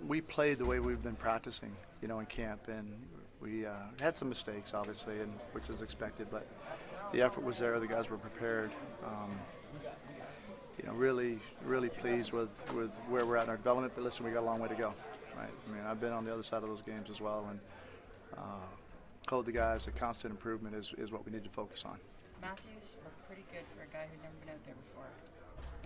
we played the way we've been practicing, in camp, and we had some mistakes, obviously, and which is expected, but the effort was there. The guys were prepared. Really, really pleased with where we're at in our development. But listen, we got a long way to go, right? I mean, I've been on the other side of those games as well, and told the guys that constant improvement is what we need to focus on. Matthews looked pretty good for a guy who'd never been out there before.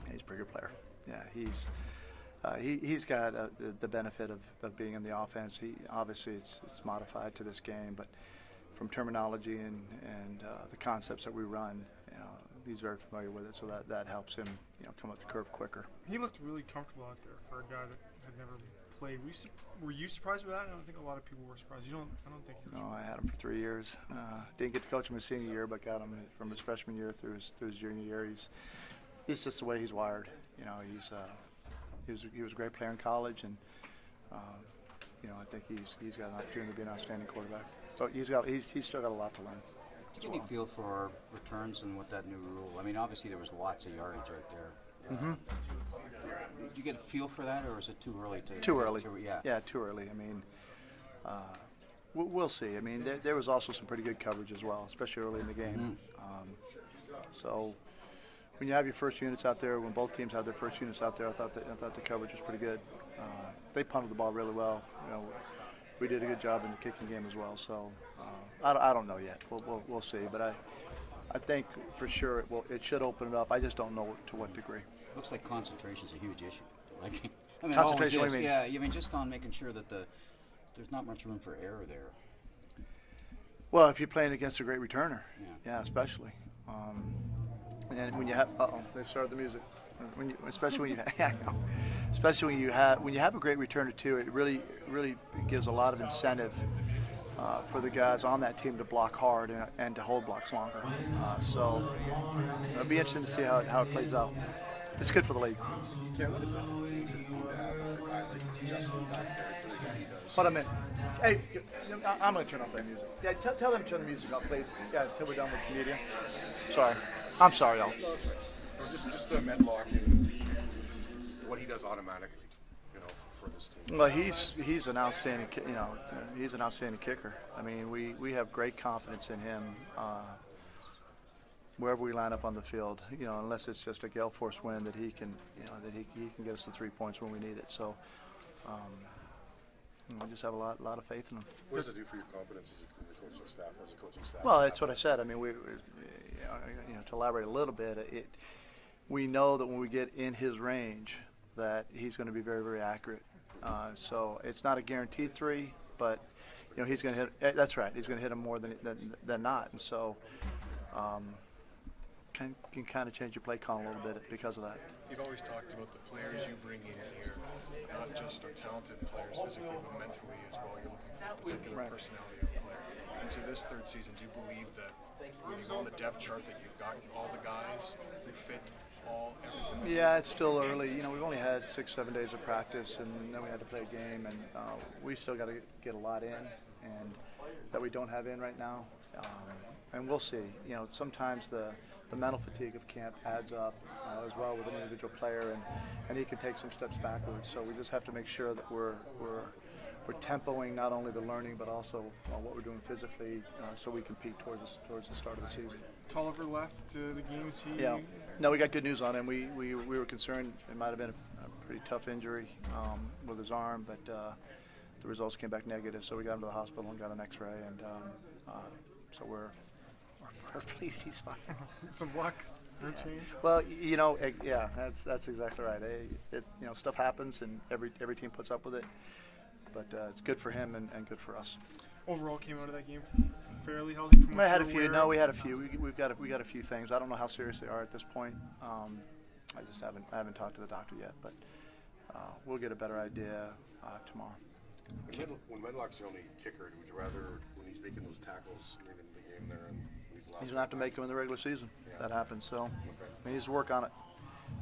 He's a pretty good player. Yeah, he's got the benefit of being in the offense. Obviously it's modified to this game, but from terminology and the concepts that we run, he's very familiar with it, so that helps him, come up the curve quicker. He looked really comfortable out there for a guy that had never played. Were you surprised by that? I don't think a lot of people were surprised. I don't think. No, I had him for 3 years. Didn't get to coach him his senior year, but got him from his freshman year through his junior year. He's just the way he's wired. He was a great player in college, and I think he's got an opportunity to be an outstanding quarterback. So he's still got a lot to learn. Did you get any feel for returns and what that new rule? I mean, obviously there was lots of yardage out there. Mm-hmm. Did you get a feel for that, or is it too early to? Too early. Yeah, too early. I mean, we'll see. I mean, there was also some pretty good coverage as well, especially early in the game. Mm-hmm. So when you have your first units out there, when both teams had their first units out there, I thought the coverage was pretty good. They punted the ball really well. We did a good job in the kicking game as well. So I don't know yet. We'll see. But I think for sure it should open it up. I just don't know to what degree. Looks like concentration is a huge issue. Like, I mean, concentration. What do you mean? Yeah, you mean just on making sure that there's not much room for error there. Well, if you're playing against a great returner, yeah especially. And when you have, they started the music. Especially when you have a great returner too, it really gives a lot of incentive for the guys on that team to block hard and to hold blocks longer. So it'll be interesting to see how it plays out. It's good for the league. What does it mean for the team to have a guy like Justin back there doing what he does? Hold a minute. Hey, I'm going to turn off that music. Yeah, tell them to turn the music off, please. Yeah, until we're done with the media. Sorry. I'm sorry, y'all. No, that's right. No, just Medlock and what he does automatically, for this team. Well, he's an outstanding, he's an outstanding kicker. I mean, we have great confidence in him. Wherever we line up on the field, unless it's just a gale force wind, that he can get us the 3 points when we need it. So, we just have a lot of faith in him. What does it do for your confidence as a coaching staff? Well, that's what I said. I mean, to elaborate a little bit, we know that when we get in his range, that he's going to be very, very accurate. So it's not a guaranteed 3, but he's going to hit. That's right. He's going to hit him more than not, and so. Can kind of change your play call a little bit because of that. You've always talked about the players you bring in here, not just are talented players physically, but mentally as well. You're looking for a particular personality of player. Into this third season, do you believe that when you go on the depth chart that you've got all the guys who fit everything? Yeah, it's still early. We've only had 6-7 days of practice, and then we had to play a game, and we still got to get a lot in, and that we don't have in right now. And we'll see. Sometimes the mental fatigue of camp adds up as well with an individual player, and he can take some steps backwards. So we just have to make sure that we're tempoing not only the learning but also what we're doing physically, so we compete towards the start of the season. Tolliver left the game. Yeah. No, we got good news on him. We were concerned it might have been a pretty tough injury with his arm, but the results came back negative. So we got him to the hospital and got an X-ray, and so we're pleased he's fine. Some luck for change. Well, yeah, that's exactly right. Stuff happens, and every team puts up with it. But it's good for him and good for us. Overall, came out of that game fairly healthy. We had a few. No, we had a few. We got a few things. I don't know how serious they are at this point. I just haven't talked to the doctor yet, but we'll get a better idea tomorrow. When Medlock's the only kicker, would you rather, when he's making those tackles leaving the game there, and he's going to have to make them in the regular season? Yeah. That happens. So he needs to work on it.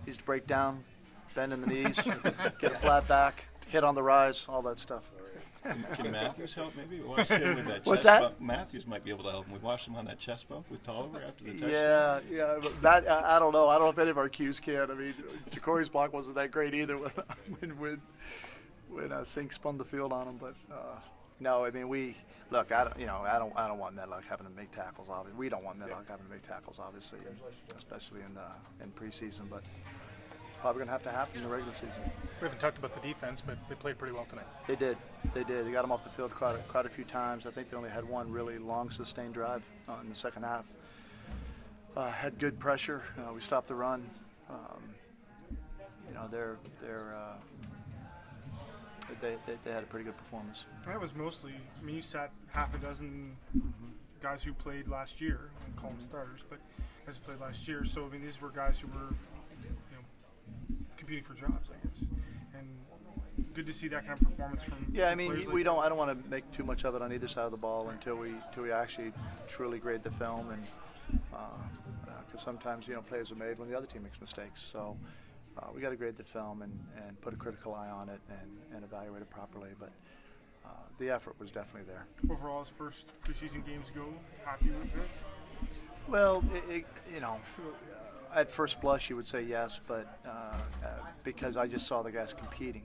He needs to break down, bend in the knees, get a flat back, hit on the rise, all that stuff. Can Matthews help maybe? We watched him with that What's chest that? bump. Matthews might be able to help him. We watched him on that chest bump with Tolliver after the touchdown. Yeah. But that, I don't know. I don't know if any of our Qs can. I mean, Jacory's block wasn't that great either when when Sink spun the field on him. But no, I mean we look. I don't want Medlock having to make tackles. Obviously, we don't want Medlock having to make tackles, obviously, and especially in preseason. But it's probably going to have to happen in the regular season. We haven't talked about the defense, but they played pretty well tonight. They did. They got them off the field quite a few times. I think they only had one really long, sustained drive in the second half. Had good pressure. We stopped the run. They had a pretty good performance. That was mostly. I mean, you sat half a dozen guys who played last year. I won't call them starters, but guys who played last year. So I mean, these were guys who were, competing for jobs, I guess. And good to see that kind of performance from. Yeah, I mean, players we like don't. I don't want to make too much of it on either side of the ball until we actually truly grade the film, and because sometimes plays are made when the other team makes mistakes. So we got to grade the film and put a critical eye on it and evaluate it properly. But the effort was definitely there. Overall, as first preseason games go, happy with it? Well, at first blush you would say yes, but because I just saw the guys competing.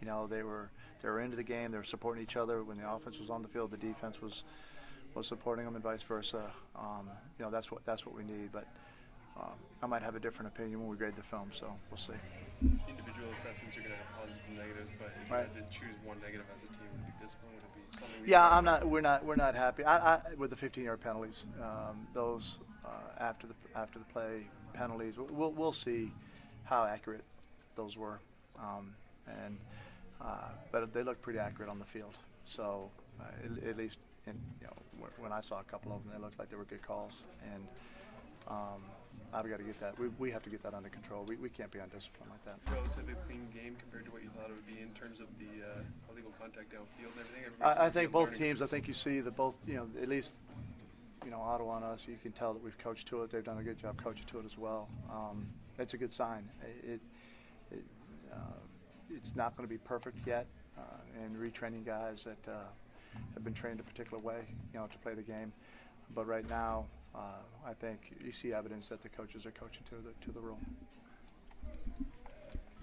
They were into the game. They were supporting each other. When the offense was on the field, the defense was supporting them, and vice versa. That's what we need. But I might have a different opinion when we grade the film, so we'll see. Individual assessments are going to have positives and negatives, but if you Right. had to choose one negative as a team, would it be discipline? Would it be something? Yeah, we're not happy with the 15-yard penalties. Those after the play penalties, we'll see how accurate those were, but they looked pretty accurate on the field. So at least when I saw a couple of them, they looked like they were good calls, and I've got to get that. We have to get that under control. We can't be undisciplined like that. Relatively clean game compared to what you thought it would be in terms of the illegal contact downfield and everything. I think both teams. I think you see that both. At least Ottawa and us. You can tell that we've coached to it. They've done a good job coaching to it as well. It's a good sign. It's not going to be perfect yet, and retraining guys that have been trained a particular way, to play the game. But right now, I think you see evidence that the coaches are coaching to the rule.